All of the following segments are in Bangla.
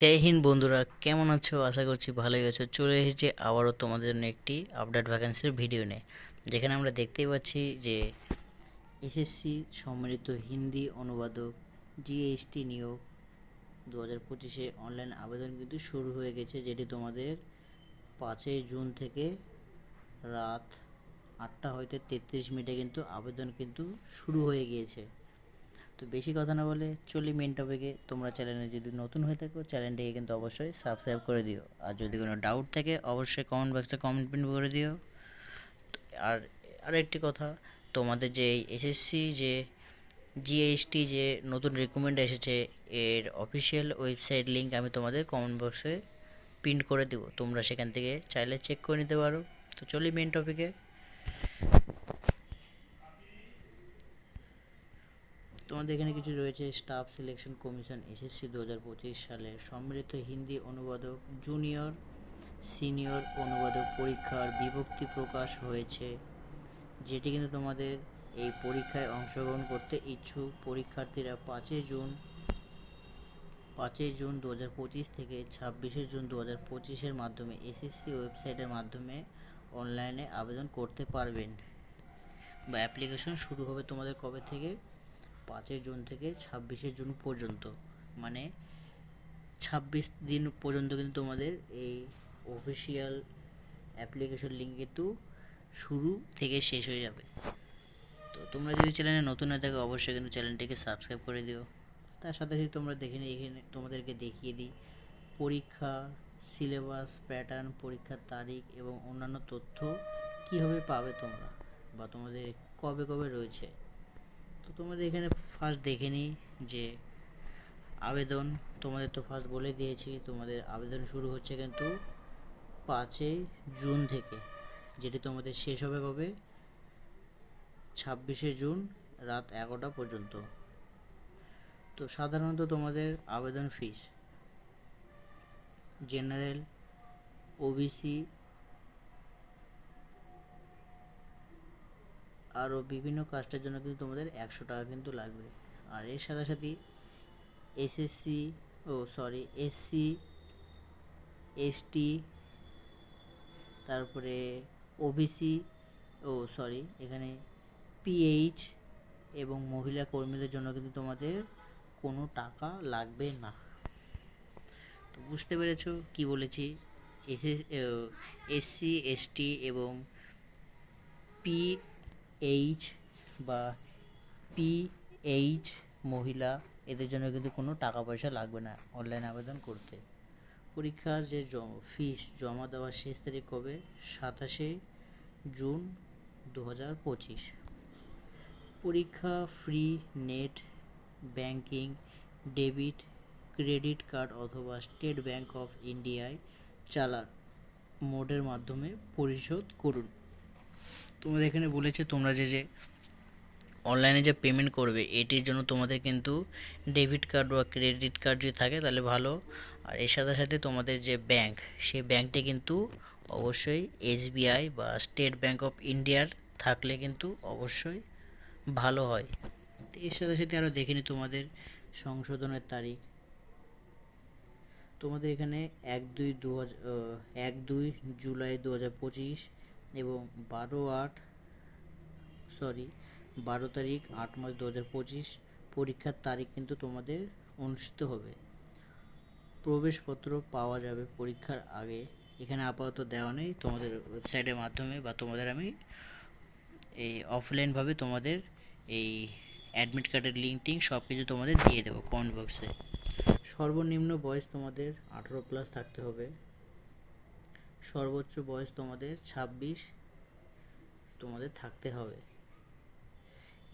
জয় হিন্দ বন্ধুরা, কেমন আছো? আশা করছি ভালোই আছো। চলে এসেছি আবারও তোমাদের জন্য একটি আপডেট ভ্যাকেন্সির ভিডিও নিয়ে, যেখানে আমরা দেখতেই পাচ্ছি যে এসএসসি সম্মিলিত হিন্দি অনুবাদক জিএসটি নিয়োগ 2025-এ অনলাইন আবেদন কিন্তু শুরু হয়ে গেছে, যেটি তোমাদের 5 জুন থেকে রাত 8টা হইতে 33 মিনিটে কিন্তু আবেদন কিন্তু শুরু হয়ে গিয়েছে। তো বেশি কথা না বলে চলি মেন টপিকে। তোমরা চ্যানেলে যদি নতুন হয়ে থাকো, চ্যানেলটিকে কিন্তু অবশ্যই সাবস্ক্রাইব করে দিও। আর যদি কোনো ডাউট থাকে অবশ্যই কমেন্ট বক্সে কমেন্ট পিন করে দিও। আর আরেকটি কথা, তোমাদের যে এসএসসি যে জিএসটি যে নতুন রিক্রুটমেন্ট এসেছে, এর অফিসিয়াল ওয়েবসাইট লিঙ্ক আমি তোমাদের কমেন্ট বক্সে পিন করে দেবো, তোমরা সেখান থেকে চাইলে চেক করে নিতে পারো। তো চলি মেন টপিকে। তোমাদের এখানে কিছু রয়েছে স্টাফ সিলেকশন কমিশন এসএসসি 2025 সালে সম্মিলিত হিন্দি অনুবাদক জুনিয়র সিনিয়র অনুবাদক পরীক্ষার বিজ্ঞপ্তি প্রকাশ হয়েছে, যেটি কিন্তু তোমাদের এই পরীক্ষায় অংশগ্রহণ করতে ইচ্ছুক পরীক্ষার্থীরা 5ই জুন 2025 থেকে 26শে জুন 2025-এর মাধ্যমে এসএসসি ওয়েবসাইটের মাধ্যমে অনলাইনে আবেদন করতে পারবেন। বা অ্যাপ্লিকেশন শুরু হবে তোমাদের কবে থেকে? 5ই জুন থেকে 26শে জুন পর্যন্ত, মানে 26 দিন পর্যন্ত কিন্তু তোমাদের এই অফিসিয়াল অ্যাপ্লিকেশন লিঙ্ক কিন্তু শুরু থেকে শেষ হয়ে যাবে। তো তোমরা যদি চ্যানেলে নতুন হয়ে থাকো অবশ্যই কিন্তু চ্যানেলটিকে সাবস্ক্রাইব করে দিও। তার সাথে সাথে তোমরা দেখে নিই, এখানে তোমাদেরকে দেখিয়ে দিই পরীক্ষা, সিলেবাস, প্যাটার্ন, পরীক্ষার তারিখ এবং অন্যান্য তথ্য কীভাবে পাবে তোমরা, বা তোমাদের কবে কবে রয়েছে। তো তোমাদের এখানে ফার্স্ট দেখে নিই যে আবেদন। তোমাদের তো ফার্স্ট বলে দিয়েছি, তোমাদের আবেদন শুরু হচ্ছে কিন্তু 5ই জুন থেকে, যেটি তোমাদের শেষ হবে কবে? 26শে জুন রাত 11টা পর্যন্ত। তো সাধারণত তোমাদের আবেদন ফিস জেনারেল, ওবিসি আরও বিভিন্ন কাস্টের জন্য কিন্তু তোমাদের 100 টাকা কিন্তু লাগবে। আর এর সাথে সাথে এসএসসি এসসি এসটি, তারপরে ওবিসি এখানে পিএইচ এবং মহিলা কর্মীদের জন্য কিন্তু তোমাদের কোনো টাকা লাগবে না। তো বুঝতে পেরেছো কি বলেছি? এসসি এসটি এবং পিএইচ বা পিএইচ মহিলা, এদের জন্য কিন্তু কোনো টাকা পয়সা লাগবে না অনলাইন আবেদন করতে। পরীক্ষার যে ফিস জমা দেওয়ার শেষ তারিখ কবে? 27শে জুন 2025। পরীক্ষা free net banking, debit credit card অথবা স্টেট ব্যাংক অফ ইন্ডিয়ায় চালান মোডের মাধ্যমে পরিশোধ করুন। তোমাদের এখানে বলেছে তোমরা যে অনলাইনে যে পেমেন্ট করবে, এটির জন্য তোমাদের কিন্তু ডেবিট কার্ড বা ক্রেডিট কার্ড যদি থাকে তাহলে ভালো। আর এর সাথে সাথে তোমাদের যে ব্যাংক, সেই ব্যাংকটি কিন্তু অবশ্যই এসবিআই বা স্টেট ব্যাংক অফ ইন্ডিয়ার থাকলে কিন্তু অবশ্যই ভালো হয়। এর সাথে সাথে আরও দেখে নিই তোমাদের সংশোধনের তারিখ। তোমাদের এখানে 1-2 জুলাই 2025 এবং 12 তারিখ 8 মাস 2025 পরীক্ষার তারিখ কিন্তু তোমাদের অনুষ্ঠিত হবে। প্রবেশপত্র পাওয়া যাবে পরীক্ষার আগে, এখানে আপাতত দেওয়া নেই, তোমাদের ওয়েবসাইটের মাধ্যমে বা তোমাদের আমি এই অফলাইনভাবে তোমাদের এই অ্যাডমিট কার্ডের লিঙ্ক টিঙ্ক সব কিছু তোমাদের দিয়ে দেবো কমেন্ট বক্সে। সর্বনিম্ন বয়স তোমাদের 18+ থাকতে হবে, সর্বোচ্চ বয়স তোমাদের 26 তোমাদের থাকতে হবে।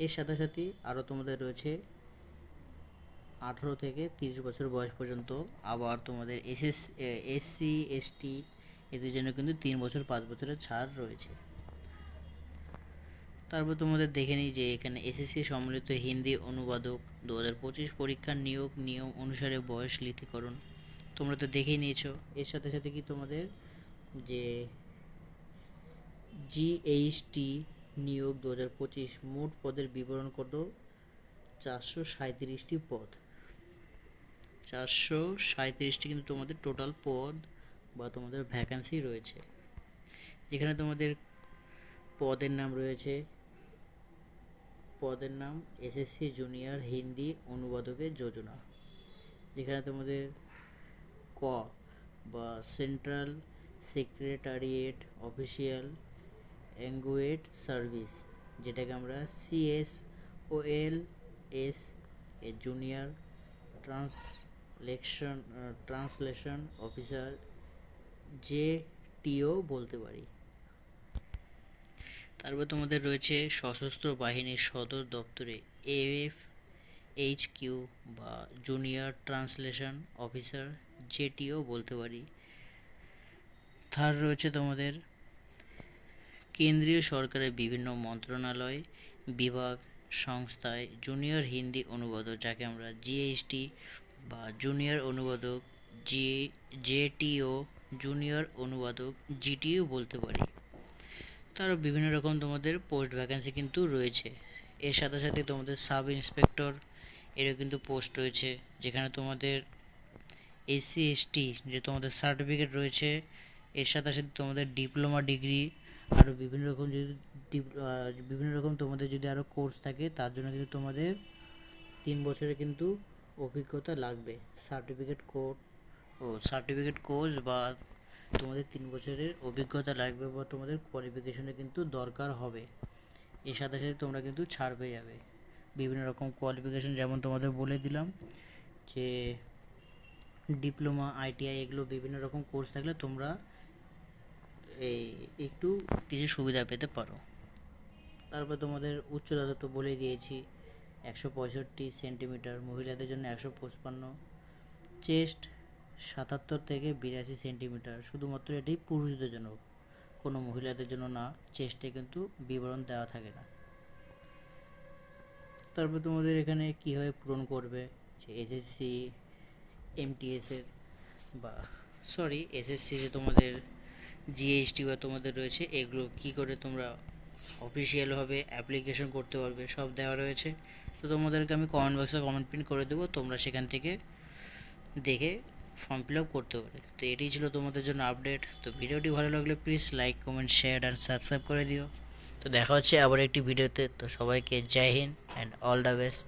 এর সাথে সাথে আরও তোমাদের রয়েছে 18 থেকে 30 বছর বয়স পর্যন্ত। আবার তোমাদের এসসি এসটি এদের জন্য কিন্তু 3 বছর 5 বছরের ছাড় রয়েছে। তারপর তোমাদের দেখে নিই যে এখানে এসএসসি সম্মিলিত হিন্দি অনুবাদক 2025 পরীক্ষার নিয়োগ নিয়ম অনুসারে বয়স লিপিকরণ তোমরা তো দেখেই নিয়েছো। এর সাথে সাথে কি তোমাদের যে জিএইচটি নিয়োগ 2025 মোট পদের বিবরণ কত? 437টি পদ, 437টি কিন্তু তোমাদের টোটাল পদ বা তোমাদের ভ্যাকান্সি রয়েছে। যেখানে তোমাদের পদের নাম রয়েছে, পদের নাম এসএসসি জুনিয়র হিন্দি অনুবাদকের যোজনা। যেখানে তোমাদের ক বা central secretariat official language service, যেটাকে আমরা CSOLS এ জুনিয়র ট্রান্সলেশন অফিসার JTO বলতে পারি। তারপর তোমাদের রয়েছে সশস্ত্র বাহিনীর সদর দপ্তরে AFHQ বা জুনিয়র ট্রান্সলেশন অফিসার JTO বলতে পারি। থার্ড রয়েছে তোমাদের কেন্দ্রীয় সরকারের বিভিন্ন মন্ত্রণালয়, বিভাগ, সংস্থায় জুনিয়র হিন্দি অনুবাদক, যাকে আমরা GST বা জুনিয়র অনুবাদক JTO, জুনিয়র অনুবাদক GTO বলতে পারি। তারও বিভিন্ন রকম তোমাদের পোস্ট ভ্যাকেন্সি কিন্তু রয়েছে। এর সাথে সাথে তোমাদের সাব ইন্সপেক্টর এরও কিন্তু পোস্ট রয়েছে, যেখানে তোমাদের SC ST যে তোমাদের সার্টিফিকেট রয়েছে, এর সাথে সাথে তোমাদের ডিপ্লোমা ডিগ্রি আরও বিভিন্ন রকম তোমাদের যদি আরও কোর্স থাকে, তার জন্য কিন্তু তোমাদের 3 বছরের কিন্তু অভিজ্ঞতা লাগবে। সার্টিফিকেট কোর্স বা তোমাদের 3 বছরের অভিজ্ঞতা লাগবে বা তোমাদের কোয়ালিফিকেশনে কিন্তু দরকার হবে। এর সাথে সাথে তোমরা কিন্তু ছাড় পেয়ে যাবে। বিভিন্ন রকম কোয়ালিফিকেশন যেমন তোমাদের বলে দিলাম যে ডিপ্লোমা, ITI, এগুলো বিভিন্ন রকম কোর্স থাকলে তোমরা একটু কিছু সুবিধা পেতে পারো। তারপর তোমাদের উচ্চতা তো বলে দিয়েছি, 165 সেন্টিমিটার, মহিলাদের জন্য 155, চেস্ট 77 থেকে 82 সেন্টিমিটার, শুধুমাত্র এটি পুরুষদের জন্য, কোনো মহিলাদের জন্য না, চেস্টে কিন্তু বিবরণ দেওয়া থাকে না। তারপর তোমাদের এখানে কীভাবে পূরণ করবে, যে এসএসসি MTS এর এসএসসি যে তোমাদের GST বা তোমাদের রয়েছে, এগুলো কি করে তোমরা অফিসিয়ালভাবে অ্যাপ্লিকেশন করতে পারবে সব দেওয়া রয়েছে। তো তোমাদেরকে আমি কমেন্ট বক্সে কমেন্ট পিন করে দেবো, তোমরা সেখান থেকে দেখে ফর্ম ফিল আপ করতে পারে। তো এটাই ছিল তোমাদের জন্য আপডেট। তো ভিডিওটি ভালো লাগলে please like, comment, share and subscribe করে দিও। তো দেখা হচ্ছে আবার একটি ভিডিওতে। তো সবাইকে Jai Hind and all the best.